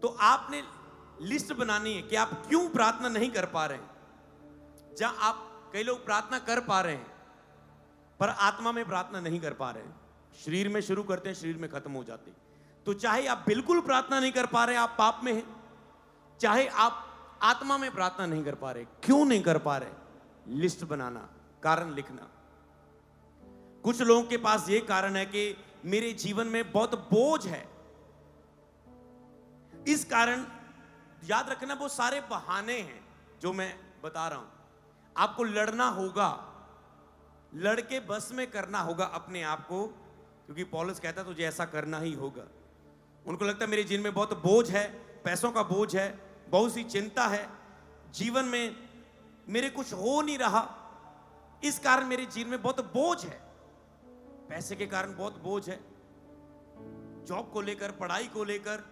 तो आपने लिस्ट बनानी है कि आप क्यों प्रार्थना नहीं कर पा रहे हैं। जहां आप, कई लोग प्रार्थना कर पा रहे हैं पर आत्मा में प्रार्थना नहीं कर पा रहे हैं, शरीर में शुरू करते हैं, शरीर में खत्म हो जाते हैं। तो चाहे आप बिल्कुल प्रार्थना नहीं कर पा रहे, आप पाप में हैं, चाहे आप आत्मा में प्रार्थना नहीं कर पा रहे, क्यों नहीं कर पा रहे, लिस्ट बनाना, कारण लिखना। कुछ लोगों के पास यह कारण है कि मेरे जीवन में बहुत बोझ है, इस कारण याद रखना वो सारे बहाने हैं जो मैं बता रहा हूं। आपको लड़ना होगा, लड़के बस में करना होगा अपने आप को, क्योंकि पौलुस कहता है तुझे ऐसा करना ही होगा। उनको लगता है मेरे जीवन में बहुत बोझ है, पैसों का बोझ है, बहुत सी चिंता है, जीवन में मेरे कुछ हो नहीं रहा, इस कारण मेरे जीवन में बहुत बोझ है, पैसे के कारण बहुत बोझ है, जॉब को लेकर, पढ़ाई को लेकर,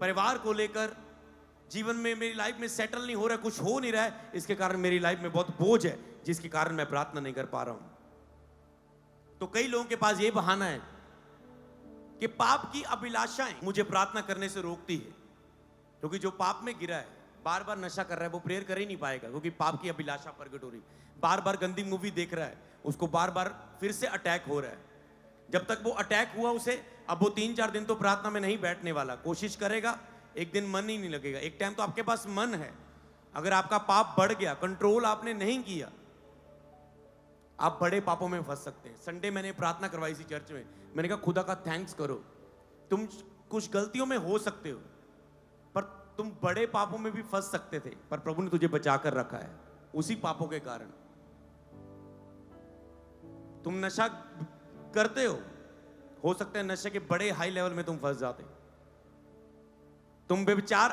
परिवार को लेकर, जीवन में मेरी लाइफ में सेटल नहीं हो रहा है, कुछ हो नहीं रहा है, इसके कारण मेरी लाइफ में बहुत बोझ है, जिसके कारण मैं प्रार्थना नहीं कर पा रहा हूं। तो कई लोगों के पास यह बहाना है कि पाप की अभिलाषाएं मुझे प्रार्थना करने से रोकती है, क्योंकि जो पाप में गिरा है, बार बार नशा कर रहा है, वो प्रेयर कर ही नहीं पाएगा, क्योंकि पाप की अभिलाषा प्रकट हो रही, बार बार गंदी मूवी देख रहा है, उसको बार बार फिर से अटैक हो रहा है। जब तक वो अटैक हुआ उसे, अब वो 3-4 दिन तो प्रार्थना में नहीं बैठने वाला, कोशिश करेगा, एक दिन मन ही नहीं लगेगा। एक टाइम तो आपके पास मन है, अगर आपका पाप बढ़ गया, कंट्रोल आपने नहीं किया, आप बड़े पापों में फंस सकते हैं। संडे मैंने प्रार्थना करवाई थी चर्च में, मैंने कहा खुदा का थैंक्स करो, तुम कुछ गलतियों में हो सकते हो पर तुम बड़े पापों में भी फंस सकते थे, पर प्रभु ने तुझे बचा कर रखा है उसी पापों के कारण। तुम नशा करते हो सकता है नशे के बड़े हाई लेवल में तुम फंस जाते। तुम व्यभिचार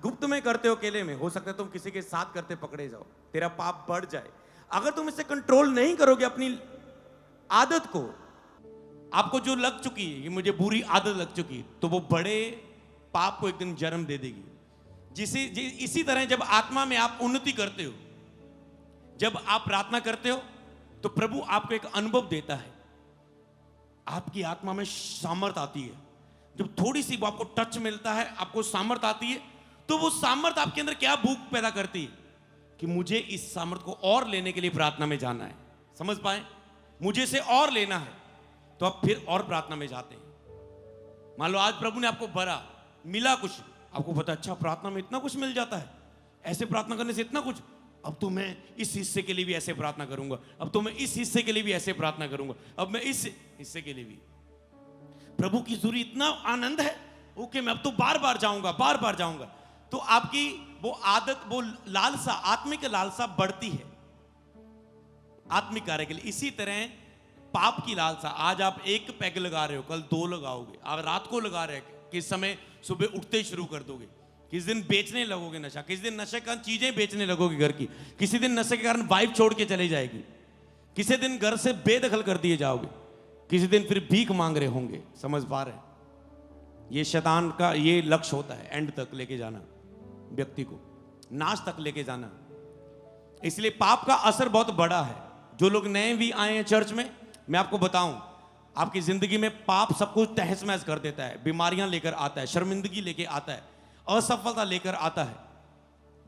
गुप्त में करते हो, अकेले में, हो सकता है तुम किसी के साथ करते पकड़े जाओ, तेरा पाप बढ़ जाए। अगर तुम इसे कंट्रोल नहीं करोगे अपनी आदत को, आपको जो लग चुकी है, ये मुझे बुरी आदत लग चुकी, तो वो बड़े पाप को एक दिन जन्म दे देगी। इसी तरह जब आत्मा में आप उन्नति करते हो, जब आप प्रार्थना करते हो, तो प्रभु आपको एक अनुभव देता है, आपकी आत्मा में सामर्थ्य आती है। जब थोड़ी सी आपको टच मिलता है, आपको सामर्थ्य आती है, तो वो सामर्थ्य आपके अंदर क्या भूख पैदा करती है कि मुझे इस सामर्थ्य को और लेने के लिए प्रार्थना में जाना है। समझ पाए, मुझे इसे और लेना है, तो आप फिर और प्रार्थना में जाते हैं। मान लो आज प्रभु ने आपको भरा, मिला कुछ, आपको पता अच्छा प्रार्थना में इतना कुछ मिल जाता है, ऐसे प्रार्थना करने से इतना कुछ, अब तो मैं इस हिस्से के लिए भी ऐसे प्रार्थना करूंगा, अब तो मैं इस हिस्से के लिए भी ऐसे प्रार्थना करूंगा, अब मैं इस हिस्से के लिए भी। प्रभु की हुजूरी इतना आनंद है, ओके मैं अब तो बार बार जाऊंगा, बार बार जाऊंगा। तो आपकी वो आदत, वो लालसा, आत्मिक लालसा बढ़ती है आत्मिक कार्य के लिए। इसी तरह पाप की लालसा, आज आप एक पैग लगा रहे हो, कल 2 लगाओगे, आप रात को लगा रहे हो, किस समय सुबह उठते ही शुरू कर दोगे, किस दिन बेचने लगोगे नशा, किस दिन नशे का चीजें बेचने लगोगे घर की, किसी दिन नशे के कारण वाइफ छोड़ के चली जाएगी, किसी दिन घर से बेदखल कर दिए जाओगे, किसी दिन फिर भीख मांग रहे होंगे। समझ पा रहे हैं, ये शैतान का ये लक्ष्य होता है, एंड तक लेके जाना, व्यक्ति को नाश तक लेके जाना। इसलिए पाप का असर बहुत बड़ा है। जो लोग नए भी आए हैं चर्च में, मैं आपको बताऊं, आपकी जिंदगी में पाप सब कुछ तहस महस कर देता है, बीमारियां लेकर आता है, शर्मिंदगी लेके आता है, असफलता लेकर आता है।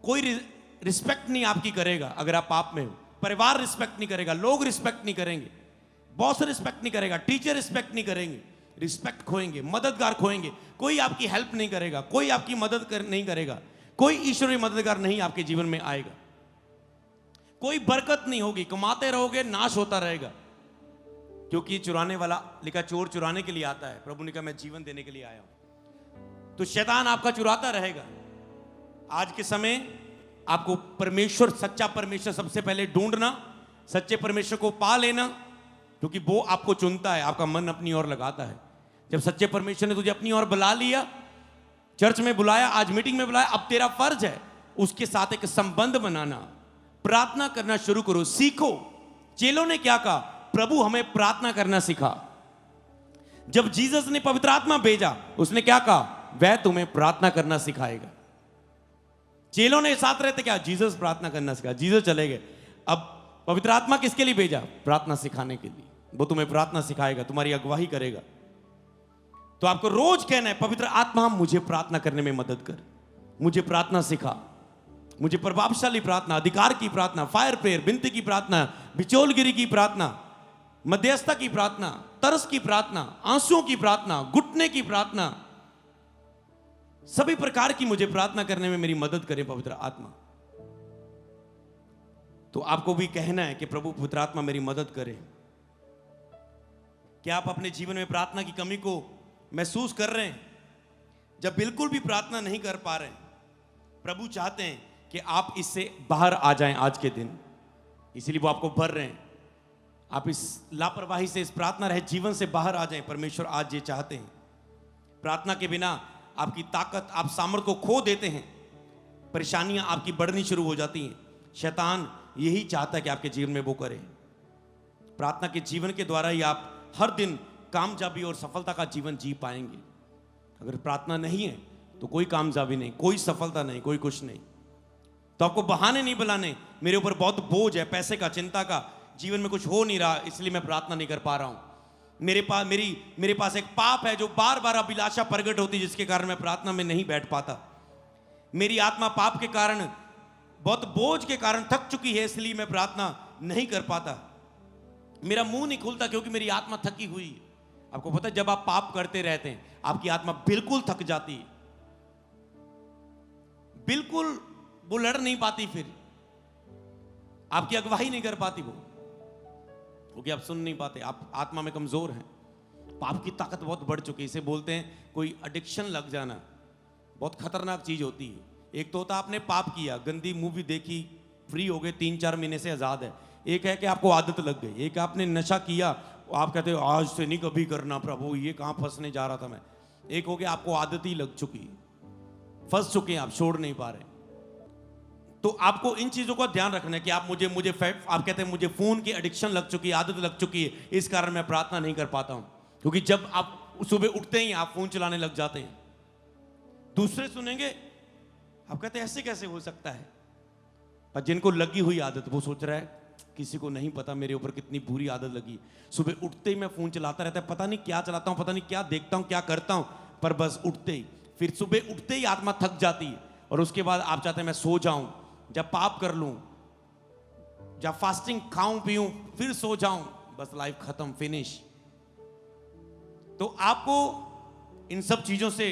कोई रिस्पेक्ट नहीं आपकी करेगा अगर आप पाप में हो, परिवार रिस्पेक्ट नहीं करेगा, लोग रिस्पेक्ट नहीं करेंगे, बॉस रिस्पेक्ट नहीं करेगा, टीचर रिस्पेक्ट नहीं करेंगे, रिस्पेक्ट खोएंगे, मददगार खोएंगे, कोई आपकी हेल्प नहीं करेगा, कोई आपकी मदद नहीं करेगा, कोई ईश्वरीय मददगार नहीं आपके जीवन में आएगा, कोई बरकत नहीं होगी, कमाते रहोगे, नाश होता रहेगा। क्योंकि चुराने वाला लिखा चोर चुराने के लिए आता है, प्रभु ने कहा मैं जीवन देने के लिए आया हूं। तो शैतान आपका चुराता रहेगा। आज के समय आपको परमेश्वर, सच्चा परमेश्वर सबसे पहले ढूंढना, सच्चे परमेश्वर को पा लेना, क्योंकि वो आपको चुनता है, आपका मन अपनी ओर लगाता है। जब सच्चे परमेश्वर ने तुझे अपनी ओर बुला लिया, चर्च में बुलाया, आज मीटिंग में बुलाया, अब तेरा फर्ज है उसके साथ एक संबंध बनाना, प्रार्थना करना शुरू करो, सीखो। चेलों ने क्या कहा, प्रभु हमें प्रार्थना करना सिखा। जब जीसस ने पवित्र आत्मा भेजा, उसने क्या कहा, वह तुम्हें प्रार्थना करना सिखाएगा। चेलों ने साथ रहते क्या, जीसस प्रार्थना करना सिखा, जीसस चले गए। अब पवित्र आत्मा किसके लिए भेजा, प्रार्थना सिखाने के लिए। वो तुम्हें प्रार्थना सिखाएगा, तुम्हारी अगुवाही करेगा। तो आपको रोज कहना है, पवित्र आत्मा मुझे प्रार्थना करने में मदद कर, मुझे प्रार्थना सिखा, मुझे प्रभावशाली प्रार्थना, अधिकार की प्रार्थना, फायर प्रेयर, विनती की प्रार्थना, बिचौलगिरी की प्रार्थना, मध्यस्थता की प्रार्थना, तरस की प्रार्थना, आंसुओं की प्रार्थना, घुटने की प्रार्थना, सभी प्रकार की मुझे प्रार्थना करने में मेरी मदद करे पवित्र आत्मा। तो आपको भी कहना है कि प्रभु पवित्र आत्मा मेरी मदद करे। क्या आप अपने जीवन में प्रार्थना की कमी को महसूस कर रहे हैं? जब बिल्कुल भी प्रार्थना नहीं कर पा रहे हैं, प्रभु चाहते हैं कि आप इससे बाहर आ जाएं आज के दिन, इसीलिए वो आपको भर रहे हैं। आप इस लापरवाही से, इस प्रार्थना रहित जीवन से बाहर आ जाएं। परमेश्वर आज ये चाहते हैं। प्रार्थना के बिना आपकी ताकत, आप सामर्थ को खो देते हैं, परेशानियां आपकी बढ़नी शुरू हो जाती हैं। शैतान यही चाहता है कि आपके जीवन में वो करे। प्रार्थना के जीवन के द्वारा ही आप हर दिन कामयाबी और सफलता का जीवन जी पाएंगे। अगर प्रार्थना नहीं है तो कोई कामयाबी नहीं, कोई सफलता नहीं, कोई कुछ नहीं। तो आपको बहाने नहीं बुलाने, मेरे ऊपर बहुत बोझ है, पैसे का, चिंता का, जीवन में कुछ हो नहीं रहा, इसलिए मैं प्रार्थना नहीं कर पा रहा हूं। मेरे पास एक पाप है जो बार बार अभिलाषा प्रकट होती है, जिसके कारण मैं प्रार्थना में नहीं बैठ पाता। मेरी आत्मा पाप के कारण, बहुत बोझ के कारण थक चुकी है, इसलिए मैं प्रार्थना नहीं कर पाता। मेरा मुंह नहीं खुलता क्योंकि मेरी आत्मा थकी हुई है। आपको पता है, जब आप पाप करते रहते हैं आपकी आत्मा बिल्कुल थक जाती है, बिल्कुल वो लड़ नहीं पाती, फिर आपकी अगुवाई नहीं कर पाती वो, क्योंकि आप सुन नहीं पाते, आप आत्मा में कमजोर हैं। पाप की ताकत बहुत बढ़ चुकी है। इसे बोलते हैं कोई एडिक्शन लग जाना, बहुत खतरनाक चीज होती है। एक तो होता आपने पाप किया, गंदी मूवी देखी, फ्री हो गए, 3-4 महीने से आजाद है। एक है कि आपको आदत लग गई। एक आपने नशा किया, आप कहते हो आज से नहीं कभी करना प्रभु, ये कहां फंसने जा रहा था मैं। एक हो गया आपको आदत ही लग चुकी, फंस चुके हैं, आप छोड़ नहीं पा रहे। तो आपको इन चीजों का ध्यान रखना है कि आप आप कहते हैं मुझे फोन की एडिक्शन लग चुकी है, आदत लग चुकी है, इस कारण मैं प्रार्थना नहीं कर पाता हूं। क्योंकि जब आप सुबह उठते ही आप फोन चलाने लग जाते हैं, दूसरे सुनेंगे, आप कहते हैं ऐसे कैसे हो सकता है। पर जिनको लगी हुई आदत, वो सोच रहा है किसी को नहीं पता मेरे ऊपर कितनी बुरी आदत लगी। सुबह उठते ही मैं फोन चलाता रहता है, पता नहीं क्या चलाता हूं, पता नहीं क्या देखता हूं, क्या करता हूं, पर बस उठते ही, फिर सुबह उठते ही आत्मा थक जाती है। और उसके बाद आप चाहते हैं मैं सो जाऊं, जब पाप कर लूं, जब फास्टिंग खाऊं पीऊं, फिर सो जाऊं, बस लाइफ खत्म, फिनिश। तो आपको इन सब चीजों से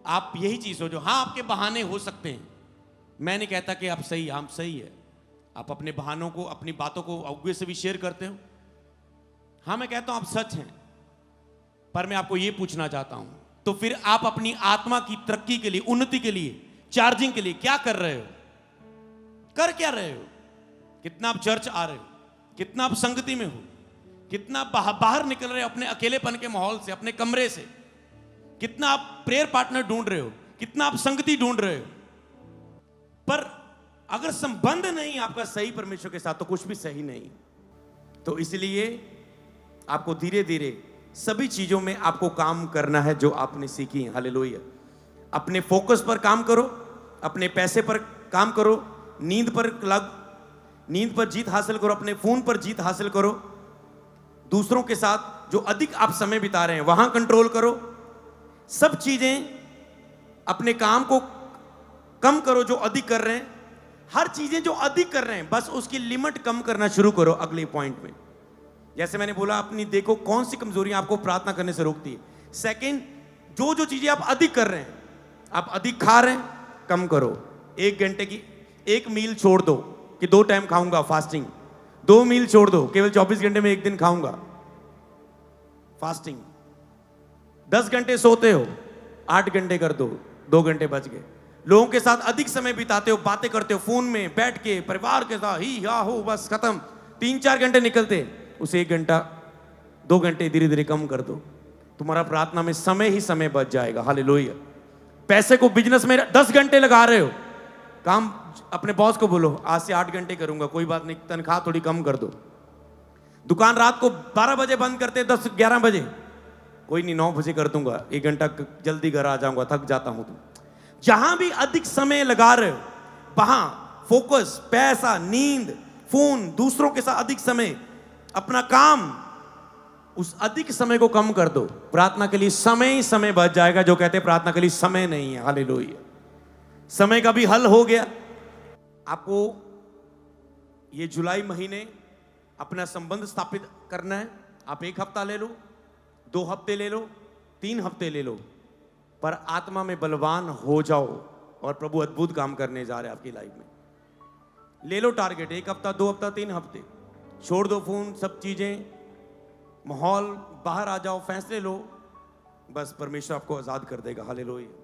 आप यही चीज सोचो। हाँ, आपके बहाने हो सकते हैं, मैं नहीं कहता कि आप सही, हम सही है। आप अपने बहानों को, अपनी बातों को अगुए से भी शेयर करते हो। हाँ, मैं कहता हूं आप सच हैं, पर मैं आपको यह पूछना चाहता हूं, तो फिर आप अपनी आत्मा की तरक्की के लिए, उन्नति के लिए, चार्जिंग के लिए क्या कर रहे हो? कर क्या रहे हो? कितना आप चर्च आ रहे हो? कितना आप संगति में हो? कितना बाहर निकल रहे हो अपने अकेलेपन के माहौल से, अपने कमरे से? कितना आप प्रेयर पार्टनर ढूंढ रहे हो? कितना आप संगति ढूंढ रहे हो? पर अगर संबंध नहीं आपका सही परमेश्वर के साथ, तो कुछ भी सही नहीं। तो इसलिए आपको धीरे धीरे सभी चीजों में आपको काम करना है जो आपने सीखी है। हालेलुया। अपने फोकस पर काम करो, अपने पैसे पर काम करो, नींद पर जीत हासिल करो, अपने फोन पर जीत हासिल करो, दूसरों के साथ जो अधिक आप समय बिता रहे हैं वहां कंट्रोल करो। सब चीजें, अपने काम को कम करो जो अधिक कर रहे हैं। हर चीजें जो अधिक कर रहे हैं, बस उसकी लिमिट कम करना शुरू करो अगले पॉइंट में। जैसे मैंने बोला, अपनी देखो कौन सी कमजोरियां आपको प्रार्थना करने से रोकती है। सेकंड, जो चीजें आप अधिक कर रहे हैं, आप अधिक खा रहे हैं, कम करो। 1 घंटे की एक मील छोड़ दो कि 2 टाइम खाऊंगा, फास्टिंग। 2 मील छोड़ दो, केवल 24 घंटे में 1 दिन खाऊंगा, फास्टिंग। 10 घंटे सोते हो, 8 घंटे कर दो, 2 घंटे बच गए। लोगों के साथ अधिक समय बिताते हो, बातें करते हो फोन में बैठ के, परिवार के साथ ही हा हो, बस खत्म। 3-4 घंटे निकलते, उसे 1 घंटा 2 घंटे धीरे धीरे कम कर दो। तुम्हारा प्रार्थना में समय ही समय बच जाएगा। हालेलुया। पैसे को बिजनेस में 10 घंटे लगा रहे हो, काम अपने बॉस को बोलो आज से 8 घंटे करूंगा, कोई बात नहीं, तनख्वाह थोड़ी कम कर दो। दुकान रात को 12 बजे बंद करते, 10-11 बजे, कोई नहीं 9 बजे कर दूंगा, 1 घंटा जल्दी घर आ जाऊंगा, थक जाता हूं। तो जहां भी अधिक समय लगा रहे हो, वहां फोकस, पैसा, नींद, फोन, दूसरों के साथ अधिक समय, अपना काम, उस अधिक समय को कम कर दो। प्रार्थना के लिए समय ही समय बच जाएगा। जो कहते हैं प्रार्थना के लिए समय नहीं है, हालेलुया, समय का भी हल हो गया। आपको ये जुलाई महीने अपना संबंध स्थापित करना है। आप 1 हफ्ता ले लो, 2 हफ्ते ले लो, 3 हफ्ते ले लो, पर आत्मा में बलवान हो जाओ और प्रभु अद्भुत काम करने जा रहे हैं आपकी लाइफ में। ले लो टारगेट, 1 हफ्ता, 2 हफ्ता, 3 हफ्ते। छोड़ दो फोन, सब चीजें, माहौल, बाहर आ जाओ, फैसले लो, बस परमेश्वर आपको आजाद कर देगा। हालेलुया।